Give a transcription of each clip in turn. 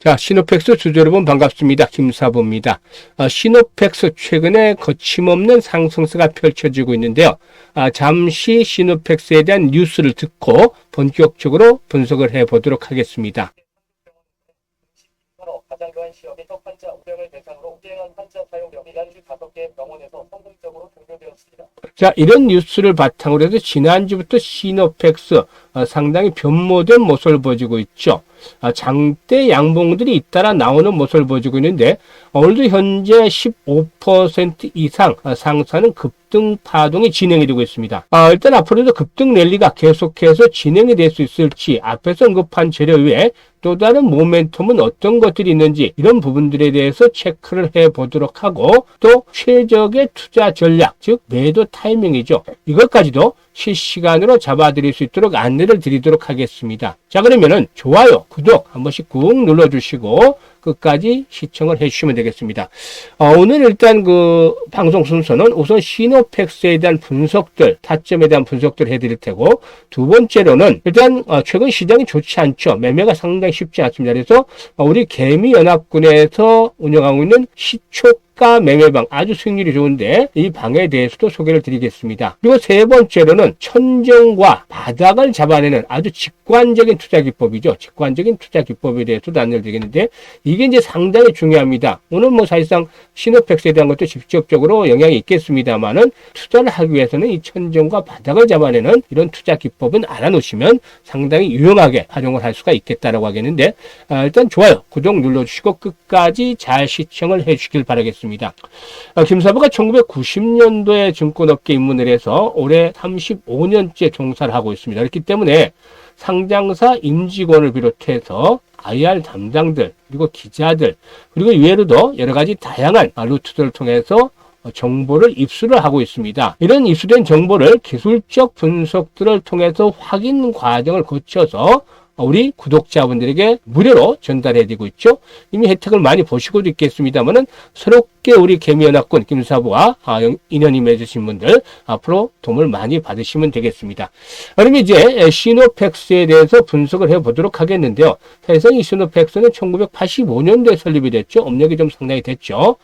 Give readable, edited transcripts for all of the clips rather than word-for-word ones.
자, 시노펙스 주주 여러분 반갑습니다. 김사부입니다. 시노펙스 최근에 거침없는 상승세가 펼쳐지고 있는데요. 잠시 시노펙스에 대한 뉴스를 듣고 본격적으로 분석을 해보도록 하겠습니다. 가장 교환 시험이 첫 환자 500을 대상으로 시행한 환자 사용력이 지난주 5개 병원에서 성공적으로 종료되었습니다. 자, 이런 뉴스를 바탕으로 해서 지난주부터 시노펙스 상당히 변모된 모습을 보여주고 있죠. 장대 양봉들이 잇따라 나오는 모습을 보여주고 있는데 오늘도 현재 15% 이상 상승하는 급등 파동이 진행이 되고 있습니다. 일단 앞으로도 급등 랠리가 계속해서 진행이 될 수 있을지 앞에서 언급한 재료 외에 또 다른 모멘텀은 어떤 것들이 있는지 이런 부분들에 대해서 체크를 해보도록 하고 또 최적의 투자 전략 즉 매도 타이밍이죠. 이것까지도 실시간으로 잡아드릴 수 있도록 안내를 드리도록 하겠습니다. 자, 그러면은 좋아요, 구독 한 번씩 꾹 눌러주시고 끝까지 시청을 해주시면 되겠습니다. 오늘 일단 그 방송 순서는 우선 시노펙스에 대한 분석들, 타점에 대한 분석들 해드릴 테고 두 번째로는 일단 최근 시장이 좋지 않죠. 매매가 상당히 쉽지 않습니다. 그래서 우리 개미연합군에서 운영하고 있는 시초가 매매방 아주 수익률이 좋은데 이 방에 대해서도 소개를 드리겠습니다. 그리고 세 번째로는 천정과 바닥을 잡아내는 아주 직관적인 투자 기법이죠. 직관적인 투자 기법에 대해서도 안내를 드리겠는데 이게 이제 상당히 중요합니다. 오늘 뭐 사실상 시노펙스에 대한 것도 직접적으로 영향이 있겠습니다만은 투자를 하기 위해서는 이 천정과 바닥을 잡아내는 이런 투자 기법은 알아놓으시면 상당히 유용하게 활용을 할 수가 있겠다라고 하겠는데 일단 좋아요, 구독 눌러주시고 끝까지 잘 시청을 해주시길 바라겠습니다. 김사부가 1990년도에 증권업계 입문을 해서 올해 35년째 종사를 하고 있습니다. 그렇기 때문에 상장사 임직원을 비롯해서 IR 담당들 그리고 기자들 그리고 이외로도 여러 가지 다양한 루트들을 통해서 정보를 입수를 하고 있습니다. 이런 입수된 정보를 기술적 분석들을 통해서 확인 과정을 거쳐서 우리 구독자분들에게 무료로 전달해드리고 있죠. 이미 혜택을 많이 보시고도 있겠습니다만은 새롭게 우리 개미연합군 김사부와 인연이 맺으신 분들 앞으로 도움을 많이 받으시면 되겠습니다. 그러면 이제 시노펙스에 대해서 분석을 해보도록 하겠는데요. 사실상 이 시노펙스는 1985년도에 설립이 됐죠. 업력이 좀 상당히 됐죠.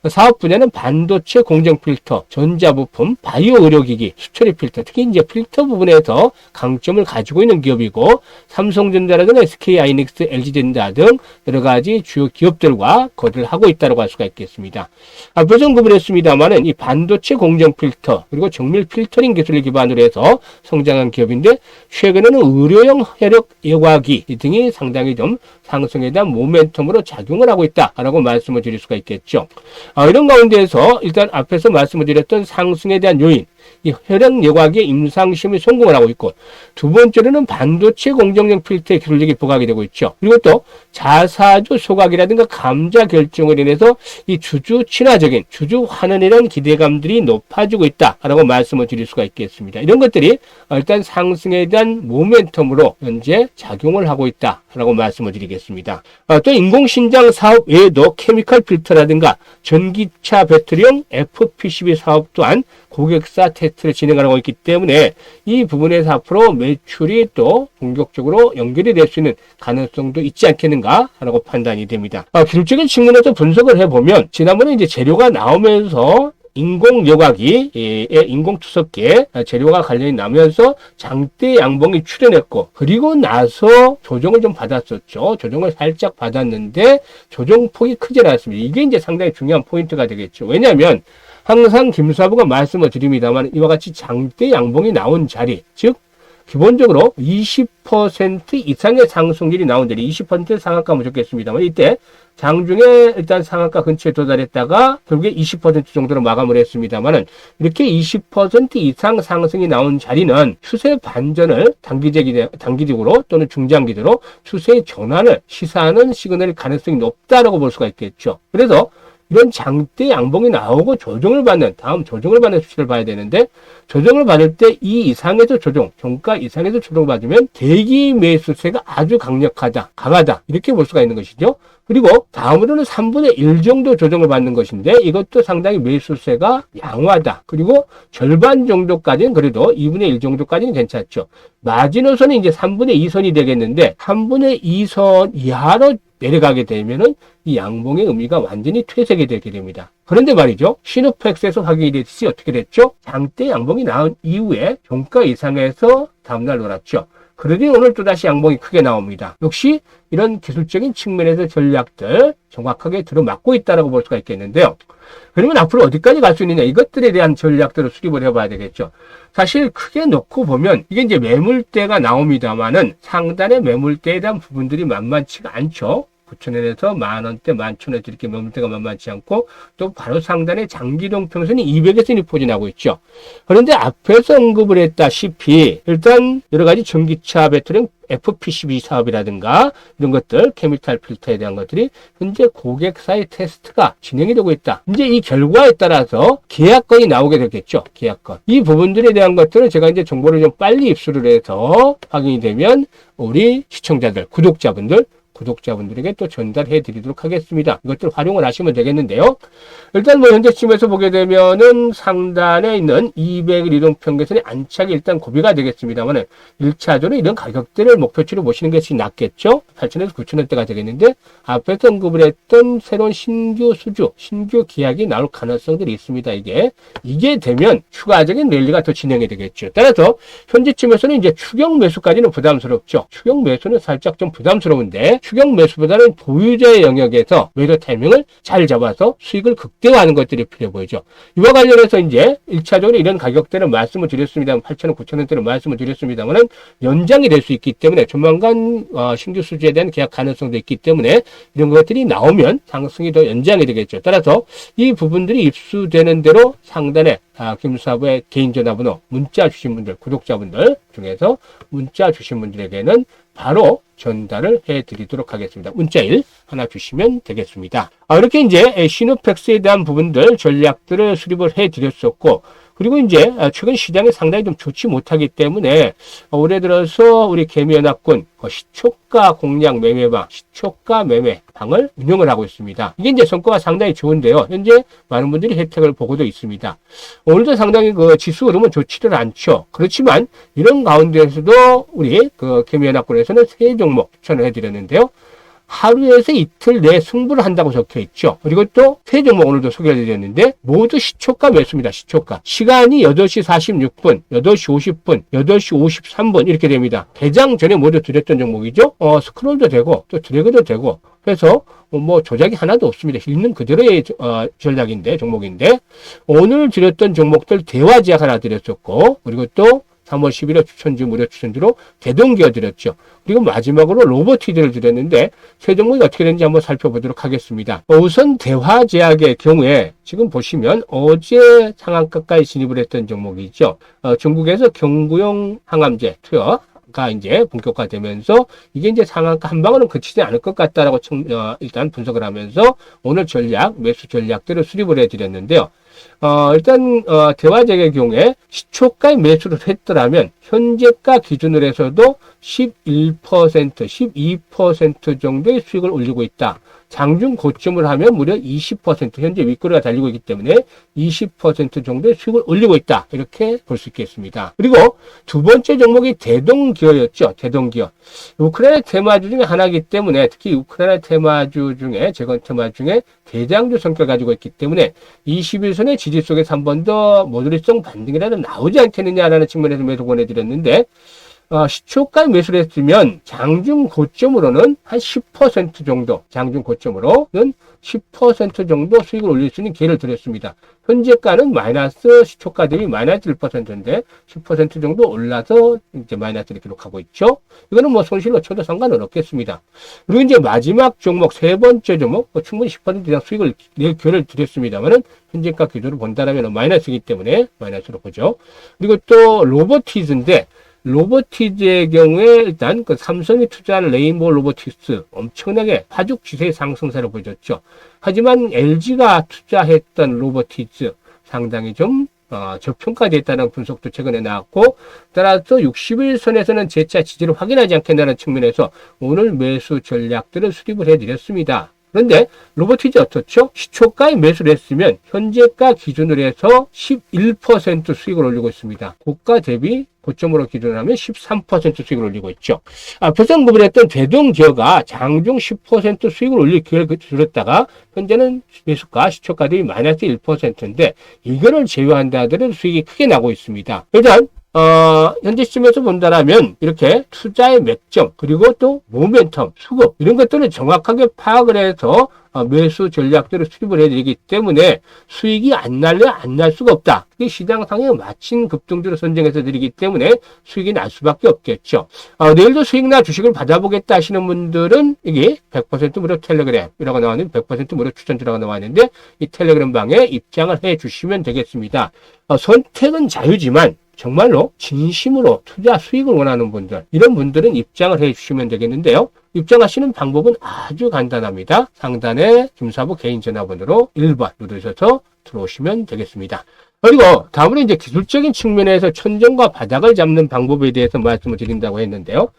사업 분야는 반도체 공정 필터, 전자부품, 바이오 의료기기, 수처리 필터, 특히 이제 필터 부분에서 강점을 가지고 있는 기업이고 삼성전자라든가 SK하이닉스, LG전자 등 여러 가지 주요 기업들과 거래를 하고 있다고 할 수가 있겠습니다. 앞서 언급을 했습니다만은 이 반도체 공정 필터 그리고 정밀 필터링 기술을 기반으로 해서 성장한 기업인데 최근에는 의료용 혈액 예과기 등이 상당히 좀 상승에 대한 모멘텀으로 작용을 하고 있다라고 말씀을 드릴 수가 있겠죠. 이런 가운데에서 일단 앞에서 말씀을 드렸던 상승에 대한 요인, 이 혈액 예과기의 임상시험에 성공을 하고 있고 두 번째로는 반도체 공정용 필터의 기술력이 부각이 되고 있죠. 그리고 또 자사주 소각이라든가 감자 결정을 인해서 이 주주 친화적인 주주 환원이라는 기대감들이 높아지고 있다라고 말씀을 드릴 수가 있겠습니다. 이런 것들이 일단 상승에 대한 모멘텀으로 현재 작용을 하고 있다라고 말씀을 드리겠습니다. 또 인공신장 사업 외에도 케미컬 필터라든가 전기차 배터리용 FPCB 사업 또한 고객사 테스트를 진행하고 있기 때문에 이 부분에서 앞으로 매출이 또 본격적으로 연결이 될 수 있는 가능성도 있지 않겠는가 라고 판단이 됩니다. 기술적인 측면에서 분석을 해보면 지난번에 이제 재료가 나오면서 인공 여과기의 인공투석기에 재료가 관련이 나면서 장대 양봉이 출현했고 그리고 나서 조정을 좀 받았었죠. 조정을 살짝 받았는데 조정폭이 크지 않았습니다. 이게 이제 상당히 중요한 포인트가 되겠죠. 왜냐하면 항상 김사부가 말씀을 드립니다만 이와 같이 장대 양봉이 나온 자리 즉 기본적으로 20% 이상의 상승률이 나온 자리 20% 상한가면 좋겠습니다만 이때 장중에 일단 상한가 근처에 도달했다가 결국에 20% 정도로 마감을 했습니다만은 이렇게 20% 이상 상승이 나온 자리는 추세 반전을 단기적으로 또는 중장기적으로 추세의 전환을 시사하는 시그널 가능성이 높다라고 볼 수가 있겠죠. 그래서 이런 장대 양봉이 나오고 조정을 받는 다음 조정을 받는 수치를 봐야 되는데 조정을 받을 때 이 이상에서 조정, 종가 이상에서 조정을 받으면 대기 매수세가 아주 강하다 이렇게 볼 수가 있는 것이죠. 그리고 다음으로는 3분의 1 정도 조정을 받는 것인데 이것도 상당히 매수세가 양호하다. 그리고 절반 정도까지는 그래도 2분의 1 정도까지는 괜찮죠. 마지노선이 이제 3분의 2선이 되겠는데 3분의 2선 이하로 내려가게 되면은 이 양봉의 의미가 완전히 퇴색이 되게 됩니다. 그런데 말이죠. 시노팩스에서 확인이 됐듯이 어떻게 됐죠? 장대 양봉이 나온 이후에 종가 이상에서 다음날 놀았죠. 그러니 오늘 또다시 양봉이 크게 나옵니다. 역시 이런 기술적인 측면에서 전략들 정확하게 들어맞고 있다고 볼 수가 있겠는데요. 그러면 앞으로 어디까지 갈 수 있느냐, 이것들에 대한 전략들을 수립을 해봐야 되겠죠. 사실 크게 놓고 보면 이게 이제 매물대가 나옵니다만은 상단의 매물대에 대한 부분들이 만만치가 않죠. 9,000원에서 만원대, 11,000원대 이렇게 매물대가 만만치 않고, 또 바로 상단의 장기동 평선이 200에서 포진하고 있죠. 그런데 앞에서 언급을 했다시피 일단 여러 가지 전기차 배터리 FPCB 사업이라든가 이런 것들, 케미탈 필터에 대한 것들이 현재 고객사의 테스트가 진행이 되고 있다. 이제 이 결과에 따라서 계약건이 나오게 되겠죠. 계약건. 이 부분들에 대한 것들은 제가 이제 정보를 좀 빨리 입수를 해서 확인이 되면 우리 시청자들, 구독자분들에게 또 전달해 드리도록 하겠습니다. 이것들 활용을 하시면 되겠는데요. 일단 뭐 현재쯤에서 보게 되면은 상단에 있는 200일 이동평균선이 안착이 일단 고비가 되겠습니다만은 1차적으로 이런 가격대를 목표치로 보시는 것이 낫겠죠. 8,000에서 9,000원대가 되겠는데, 앞에서 언급을 했던 새로운 신규 수주, 신규 계약이 나올 가능성들이 있습니다. 이게 되면 추가적인 랠리가 더 진행이 되겠죠. 따라서 현재쯤에서는 이제 추격 매수까지는 부담스럽죠. 추격 매수는 살짝 좀 부담스러운데, 추격 매수보다는 보유자의 영역에서 매도 타이밍을 잘 잡아서 수익을 극대화하는 것들이 필요해 보이죠. 이와 관련해서 이제 1차적으로 이런 가격대를 말씀을 드렸습니다. 8,000원, 9,000원대를 말씀을 드렸습니다만은 연장이 될 수 있기 때문에 조만간 신규 수주에 대한 계약 가능성도 있기 때문에 이런 것들이 나오면 상승이 더 연장이 되겠죠. 따라서 이 부분들이 입수되는 대로 상단에 김수사부의 개인 전화번호 문자 주신 분들, 구독자분들 중에서 문자 주신 분들에게는 바로 전달을 해드리도록 하겠습니다. 문자 1 하나 주시면 되겠습니다. 이렇게 이제 시노팩스에 대한 부분들, 전략들을 수립을 해드렸었고, 그리고 이제 최근 시장이 상당히 좀 좋지 못하기 때문에 올해 들어서 우리 개미연합군 시초가 공략 매매방, 시초가 매매방을 운영을 하고 있습니다. 이게 이제 성과가 상당히 좋은데요. 현재 많은 분들이 혜택을 보고도 있습니다. 오늘도 상당히 그 지수 흐름은 좋지는 않죠. 그렇지만 이런 가운데에서도 우리 그 개미연합군에서는 세 종목 추천을 해드렸는데요. 하루에서 이틀 내에 승부를 한다고 적혀 있죠. 그리고 또 세 종목 오늘도 소개해 드렸는데 모두 시초가 매수입니다. 시초가. 시간이 8시 46분, 8시 50분, 8시 53분 이렇게 됩니다. 개장 전에 모두 드렸던 종목이죠. 스크롤도 되고 또 드래그도 되고 해서 뭐 조작이 하나도 없습니다. 있는 그대로의 전략인데, 종목인데, 오늘 드렸던 종목들 대화제약 하나 드렸었고, 그리고 또 3월 11일 추천주, 무료 추천주로 대동기어 드렸죠. 그리고 마지막으로 로보티즈를 드렸는데, 세 종목이 어떻게 되는지 한번 살펴보도록 하겠습니다. 우선 대화제약의 경우에 지금 보시면 어제 상한가까지 진입을 했던 종목이죠. 중국에서 경구용 항암제 투여가 이제 본격화되면서 이게 이제 상한가 한 방울은 그치지 않을 것 같다라고 일단 분석을 하면서 오늘 전략, 매수 전략들을 수립을 해드렸는데요. 일단 대화제약의 경우에 시초가에 매수를 했더라면 현재가 기준으로 해서도 11%, 12% 정도의 수익을 올리고 있다. 장중 고점을 하면 무려 20%, 현재 윗꼬리가 달리고 있기 때문에 20% 정도의 수익을 올리고 있다. 이렇게 볼 수 있겠습니다. 그리고 두 번째 종목이 대동기어였죠. 대동기어. 우크라이나 테마주 중에 하나이기 때문에, 특히 우크라이나 테마주 중에, 재건 테마주 중에 대장주 성격을 가지고 있기 때문에 21선의 지지 속에서 한 번 더 모듈리성 반등이라도 나오지 않겠느냐라는 측면에서 매수 권해드렸는데, 시초가에 매수를 했으면 장중 고점으로는 한 10% 정도, 장중 고점으로는 10% 정도 수익을 올릴 수 있는 기회를 드렸습니다. 현재가는 마이너스, 시초가 대비 마이너스 1%인데 10% 정도 올라서 이제 마이너스를 기록하고 있죠. 이거는 뭐 손실로 쳐도 상관은 없겠습니다. 그리고 이제 마지막 종목, 세 번째 종목, 충분히 10% 이상 수익을 낼 기회를 드렸습니다만은 현재가 기준으로 본다라면 마이너스이기 때문에 마이너스로 보죠. 그리고 또 로보티즈인데, 로보티즈의 경우에 일단 그 삼성이 투자한 레인보우 로보틱스 엄청나게 파죽 지세의 상승세를 보여줬죠. 하지만 LG가 투자했던 로보티즈 상당히 좀 저평가됐다는 분석도 최근에 나왔고, 따라서 60일선에서는 재차 지지를 확인하지 않겠다는 측면에서 오늘 매수 전략들을 수립을 해드렸습니다. 그런데 로보티즈 어떻죠? 시초가에 매수를 했으면 현재가 기준으로 해서 11% 수익을 올리고 있습니다. 고가 대비 고점으로 기준하면 13% 수익을 올리고 있죠. 앞에서 언급을 했던 대동기어가 장중 10% 수익을 올릴 기회를 줄였다가 현재는 매수가, 시초가 대비 마이너스 1%인데 이거를 제외한다 하더라도 수익이 크게 나고 있습니다. 일단 현재 시점에서 본다라면 이렇게 투자의 맥점 그리고 또 모멘텀, 수급 이런 것들을 정확하게 파악을 해서 매수 전략들을 수립을 해야 되기 때문에 수익이 안 날 수가 없다. 이게 시장상에 맞힌 급등주를 선정해서 드리기 때문에 수익이 날 수밖에 없겠죠. 내일도 수익나 주식을 받아보겠다 하시는 분들은 이게 100% 무료 텔레그램이라고 나왔는데 100% 무료 추천주라고 나왔는데 이 텔레그램 방에 입장을 해 주시면 되겠습니다. 선택은 자유지만 정말로 진심으로 투자 수익을 원하는 분들, 이런 분들은 입장을 해 주시면 되겠는데요. 입장하시는 방법은 아주 간단합니다. 상단에 김사부 개인 전화번호로 1번 누르셔서 들어오시면 되겠습니다. 그리고 다음으로 이제 기술적인 측면에서 천정과 바닥을 잡는 방법에 대해서 말씀을 드린다고 했는데요.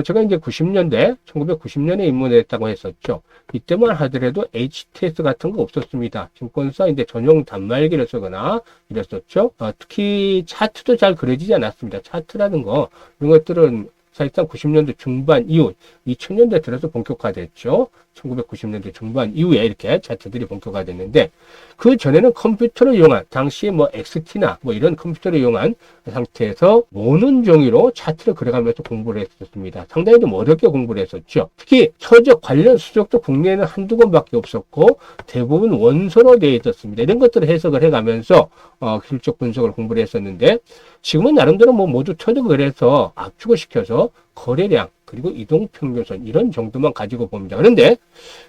제가 이제 1990년에 입문을 했다고 했었죠. 이때만 하더라도 HTS 같은 거 없었습니다. 증권사 이제 전용 단말기를 쓰거나 이랬었죠. 특히 차트도 잘 그려지지 않았습니다. 차트라는 거, 이런 것들은 사실상 90년대 중반 이후 2000년대 들어서 본격화됐죠. 1990년대 중반 이후에 이렇게 차트들이 본격화됐는데 그 전에는 컴퓨터를 이용한 당시에 뭐 XT나 뭐 이런 컴퓨터를 이용한 상태에서 모는 종이로 차트를 그려가면서 공부를 했었습니다. 상당히 좀 어렵게 공부를 했었죠. 특히 서적 관련 수적도 국내에는 한두 권밖에 없었고 대부분 원서로 되어 있었습니다. 이런 것들을 해석을 해가면서 기술적 분석을 공부를 했었는데 지금은 나름대로 뭐 모두 터득을 해서 압축을 시켜서 거래량 그리고 이동평균선 이런 정도만 가지고 봅니다. 그런데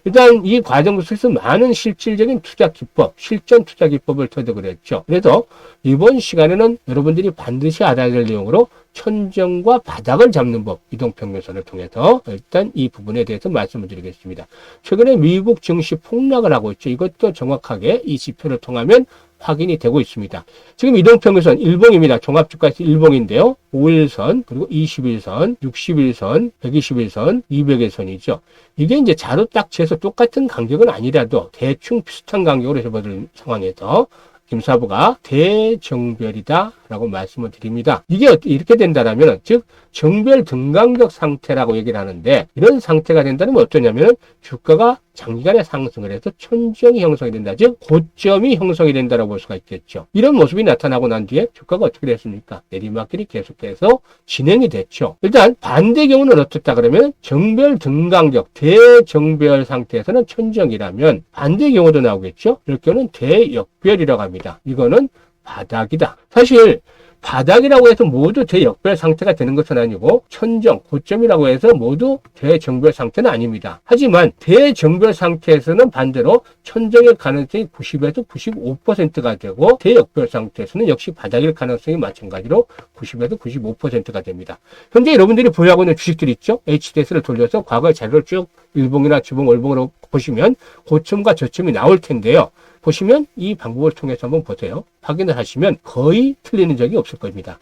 일단 이 과정 속에서 많은 실질적인 투자 기법, 실전 투자 기법을 터득을 했죠. 그래서 이번 시간에는 여러분들이 반드시 알아야 될 내용으로 천정과 바닥을 잡는 법, 이동평균선을 통해서 일단 이 부분에 대해서 말씀을 드리겠습니다. 최근에 미국 증시 폭락을 하고 있죠. 이것도 정확하게 이 지표를 통하면 확인이 되고 있습니다. 지금 이동평균선 일봉입니다. 종합주가에서 일봉인데요. 5일선, 그리고 21선, 61선, 121선, 200일선이죠. 이게 이제 자로 딱 재서 똑같은 간격은 아니라도 대충 비슷한 간격으로 접어든 상황에서 김사부가 대정별이다 라고 말씀을 드립니다. 이게 이렇게 된다라면 즉 정별 등간격 상태라고 얘기를 하는데 이런 상태가 된다면 어떠냐면 주가가 장기간에 상승을 해서 천정이 형성이 된다. 즉 고점이 형성이 된다라고 볼 수가 있겠죠. 이런 모습이 나타나고 난 뒤에 주가가 어떻게 됐습니까? 내리막길이 계속해서 진행이 됐죠. 일단 반대 경우는 어떻다 그러면 정별 등간격 대정별 상태에서는 천정이라면 반대 경우도 나오겠죠. 이럴 경우는 대역별이라고 합니다. 이거는 바닥이다. 사실 바닥이라고 해서 모두 대역별 상태가 되는 것은 아니고 천정, 고점이라고 해서 모두 대정별 상태는 아닙니다. 하지만 대정별 상태에서는 반대로 천정의 가능성이 90에서 95%가 되고 대역별 상태에서는 역시 바닥일 가능성이 마찬가지로 90에서 95%가 됩니다. 현재 여러분들이 보유하고 있는 주식들이 있죠. HTS를 돌려서 과거의 자료를 쭉 일봉이나 주봉, 월봉으로 보시면 고점과 저점이 나올 텐데요. 보시면 이 방법을 통해서 한번 보세요. 확인을 하시면 거의 틀리는 적이 없을 겁니다.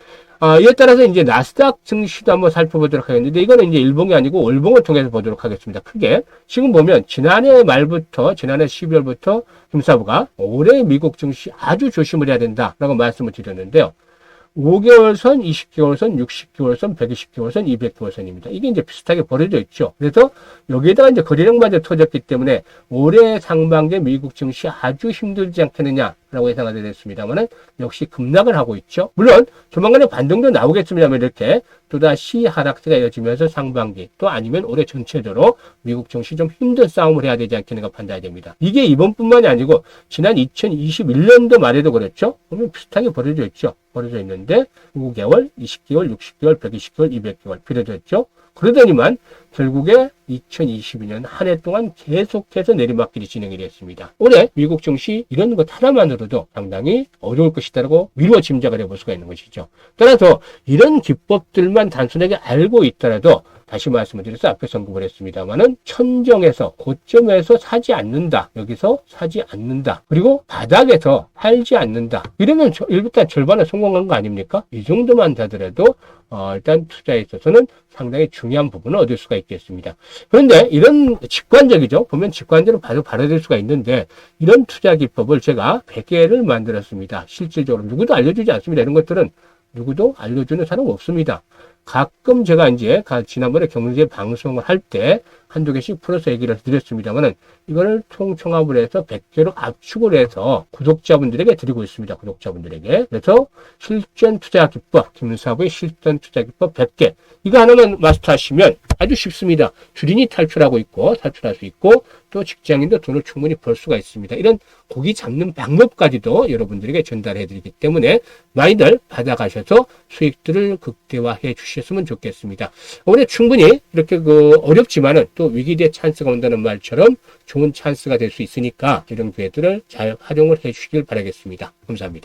이에 따라서 이제 나스닥 증시도 한번 살펴보도록 하겠는데 이거는 이제 일봉이 아니고 월봉을 통해서 보도록 하겠습니다. 크게 지금 보면 지난해 말부터 지난해 12월부터 김사부가 올해 미국 증시 아주 조심을 해야 된다라고 말씀을 드렸는데요. 5개월선, 20개월선, 60개월선, 120개월선, 200개월선입니다. 이게 이제 비슷하게 벌어져 있죠. 그래서 여기에다가 이제 거래량마저 터졌기 때문에 올해 상반기에 미국 증시 아주 힘들지 않겠느냐라고 예상하게 됐습니다만은 역시 급락을 하고 있죠. 물론 조만간에 반등도 나오겠습니다만 이렇게 또다시 하락세가 이어지면서 상반기 또 아니면 올해 전체적으로 미국 증시 좀 힘든 싸움을 해야 되지 않겠는가 판단이 됩니다. 이게 이번뿐만이 아니고 지난 2021년도 말에도 그랬죠. 보면 비슷하게 벌어져 있죠. 벌어져 있는데 5개월, 20개월, 60개월, 120개월, 200개월 빌어졌죠. 그러더니만 결국에 2022년 한 해 동안 계속해서 내리막길이 진행이 됐습니다. 올해 미국 증시 이런 것 하나만으로도 상당히 어려울 것이다라고 미루어 짐작을 해볼 수가 있는 것이죠. 따라서 이런 기법들만 단순하게 알고 있더라도 다시 말씀을 드려서 앞에서 언급을 했습니다만은 천정에서 고점에서 사지 않는다. 여기서 사지 않는다. 그리고 바닥에서 팔지 않는다. 이러면 일단 절반은 성공한 거 아닙니까? 이 정도만 되더라도 일단 투자에 있어서는 상당히 중요한 부분을 얻을 수가 있겠습니다. 그런데 이런 직관적이죠. 보면 직관적으로 바로 받아들일 수가 있는데 이런 투자 기법을 제가 100개를 만들었습니다. 실질적으로 누구도 알려주지 않습니다. 이런 것들은 누구도 알려주는 사람 없습니다. 가끔 제가 이제 지난번에 경제 방송을 할 때 한두 개씩 풀어서 얘기를 드렸습니다만은 이거를 총총합을 해서 100개로 압축을 해서 구독자분들에게 드리고 있습니다. 구독자분들에게. 그래서 실전 투자 기법, 김사부의 실전 투자 기법 100개. 이거 하나만 마스터하시면 아주 쉽습니다. 주린이 탈출하고 있고, 탈출할 수 있고, 또 직장인도 돈을 충분히 벌 수가 있습니다. 이런 고기 잡는 방법까지도 여러분들에게 전달해 드리기 때문에 많이들 받아가셔서 수익들을 극대화해 주셨으면 좋겠습니다. 올해 충분히 이렇게 어렵지만은 또 위기대 찬스가 온다는 말처럼 좋은 찬스가 될 수 있으니까 이런 기회들을 잘 활용을 해 주시길 바라겠습니다. 감사합니다.